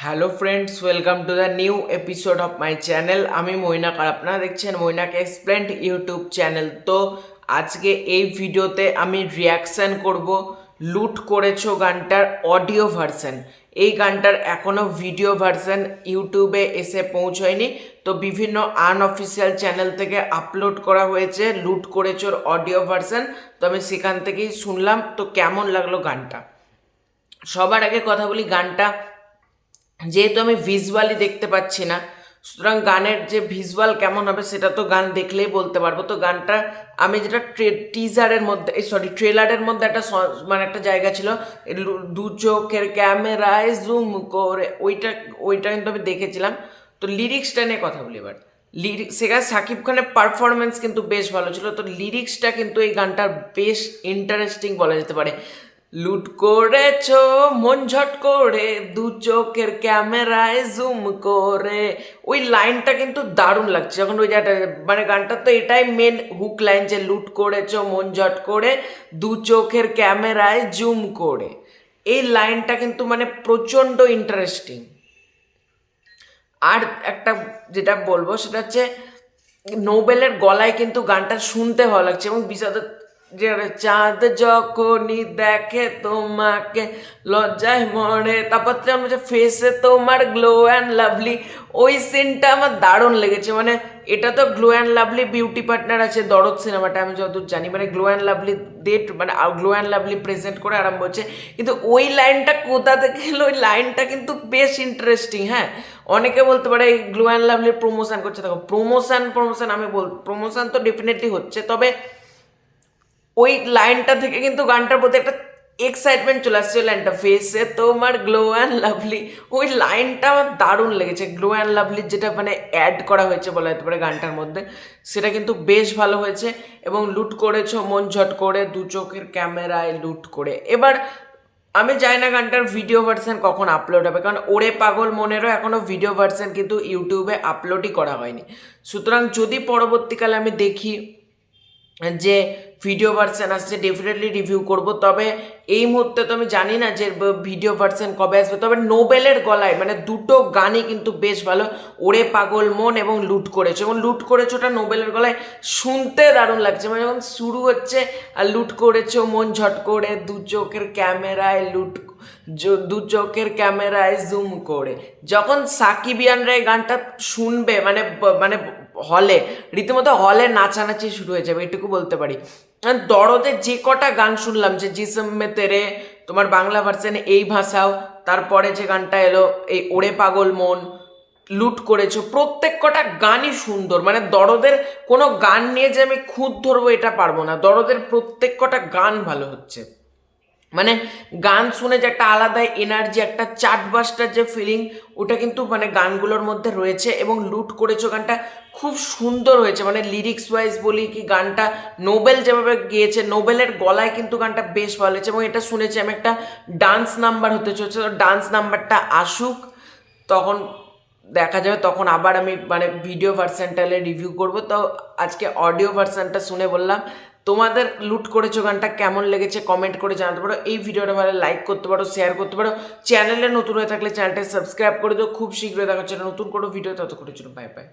Hello friends, welcome to the new episode of my channel. আমি মৈনাক আর আপনারা দেখছেন Mainak explained YouTube channel. তো আজকে এই ভিডিওতে আমি রিয়াকশান করব লুট করেছো গানটার অডিও ভার্সন। এই গানটার এখনও ভিডিও ভার্সন ইউটিউবে এসে পৌঁছয়নি, তো বিভিন্ন আনঅফিসিয়াল চ্যানেল থেকে আপলোড করা হয়েছে লুট করেছোর অডিও ভার্সন। তো আমি সেখান থেকেই শুনলাম। তো কেমন লাগলো গানটা, সবার আগে কথা বলি, গানটা যেহেতু আমি ভিজুয়ালি দেখতে পাচ্ছি না, সুতরাং গানের যে ভিজুয়াল কেমন হবে সেটা তো গান দেখলেই বলতে পারবো। তো গানটা আমি যেটা টিজারের মধ্যে, ট্রেলারের মধ্যে একটা মানে একটা জায়গা ছিল, দু চোখের ক্যামেরায় জুম করে, ওইটা কিন্তু আমি দেখেছিলাম। তো লিরিক্সটা নিয়ে কথা বলি এবার। সেখানে সাকিব খানের পারফরমেন্স কিন্তু বেশ ভালো ছিল। তো লিরিক্সটা কিন্তু এই গানটার বেশ ইন্টারেস্টিং বলা যেতে পারে। লুট করেছো মন ঝট করে, দু চোখের ক্যামেরায় জুম করে, ওই লাইনটা কিন্তু দারুণ লাগছে। যখন ওই জায়গাটা, মানে গানটা তো এটাই মেন হুক লাইন, যে লুট করেছো মন ঝট করে, দু চোখের ক্যামেরায় জুম করে, এই লাইনটা কিন্তু মানে প্রচণ্ড ইন্টারেস্টিং। আর একটা যেটা বলবো সেটা হচ্ছে নোবেলের গলায় কিন্তু গানটা শুনতে ভালো লাগছে, এবং বিশাল যে চাঁদ যখনই দেখে তোমাকে লজ্জায় মরে, তারপর যেমন ফেসে তোমার গ্লো অ্যান্ড লাভলি, ওই সিনটা আমার দারুণ লেগেছে। মানে এটা তো glow and lovely beauty partner আছে দরদ সিনেমাটা, আমি যতদূর জানি, মানে গ্লো অ্যান্ড লাভলি ডেট, মানে গ্লো অ্যান্ড লাভলি প্রেজেন্ট করে আরম্ভ হচ্ছে, কিন্তু ওই লাইনটা কোথা থেকে এলো, ওই লাইনটা কিন্তু বেশ ইন্টারেস্টিং। হ্যাঁ, অনেকে বলতে পারে এই গ্লো অ্যান্ড লাভলির প্রমোশন করছে। দেখো, প্রমোশন আমি প্রমোশন তো ডেফিনেটলি হচ্ছে, তবে ওই লাইনটা থেকে কিন্তু গানটার প্রতি একটা এক্সাইটমেন্ট চলে আসছে। ওই লাইনটা ফেসে তোমার গ্লো অ্যান্ড লাভলি, ওই লাইনটা আমার দারুণ লেগেছে। গ্লো অ্যান্ড লাভলির যেটা মানে অ্যাড করা হয়েছে বলা যেতে পারে গানটার মধ্যে, সেটা কিন্তু বেশ ভালো হয়েছে। এবং লুট করেছো মন ঝট করে, দু চোখের ক্যামেরায় লুট করে। এবার আমি জানি না গানটার ভিডিও ভার্সন কখন আপলোড হবে, কারণ ওরে পাগল মনেরও এখনও ভিডিও ভার্সন কিন্তু ইউটিউবে আপলোডই করা হয়নি। সুতরাং যদি পরবর্তীকালে আমি দেখি যে ভিডিও ভার্সন আসছে, ডেফিনেটলি রিভিউ করব। তবে এই মুহূর্তে তো আমি জানি না যে ভিডিও ভার্সন কবে আসবে। তবে নোবেলের গলায় মানে দুটো গানই কিন্তু বেশ ভালো, ওরে পাগল মন এবং লুট করেছো। এবং লুট করেছো ওটা নোবেলের গলায় শুনতে দারুণ লাগছে। মানে যখন শুরু হচ্ছে আর লুট করেছো মন ঝট করে, দু চোখের ক্যামেরায় দু চোখের ক্যামেরায় জুম করে, যখন সাকিবিয়ানরা এই গানটা শুনবে মানে মানে হলে, রীতিমতো হলে নাচানাচি শুরু হয়ে যাবে, এটুকু বলতে পারি। দরদের যে কটা গান শুনলাম, যে জিসম মে তেরে, তোমার বাংলা ভার্সনে এই ভাষাও, তারপরে যে গানটা এলো এই ওরে পাগল মন, লুট করেছো, প্রত্যেক কটা গানই সুন্দর। মানে দরদের কোনো গান নিয়ে যে আমি খুঁত ধরবো এটা পারবো না, দরদের প্রত্যেক কটা গান ভালো হচ্ছে। মানে গান শুনে যে একটা আলাদা এনার্জি, একটা চার্টবাস্টার যে ফিলিং, ওটা কিন্তু মানে গানগুলোর মধ্যে রয়েছে। এবং লুট করেছো গানটা খুব সুন্দর হয়েছে, মানে লিরিক্স ওয়াইজ বলি কি, গানটা নোবেল যেভাবে গিয়েছে, নোবেলের গলায় কিন্তু গানটা বেশ ভালো হয়েছে। এবং এটা শুনেছি আমি একটা ডান্স নাম্বার হতে চলছে, তো ডান্স নাম্বারটা আসুক, তখন দেখা যাবে, তখন আবার আমি মানে ভিডিও ভার্সানটালে রিভিউ করব। তো আজকে অডিও ভার্সানটা শুনে বললাম। তোমাদের লুট করেছো গানটা কেমন লেগেছে কমেন্ট করে জানাতে পারো। এই ভিডিওটা ভালো লাইক করতে পারো, শেয়ার করতে পারো। চ্যানেলে নতুন হয়ে থাকলে চ্যানেলটা সাবস্ক্রাইব করে দিও। খুব শীঘ্রই দেখা হচ্ছে নতুন কোনো ভিডিও, তত করে জন্য বাই বাই।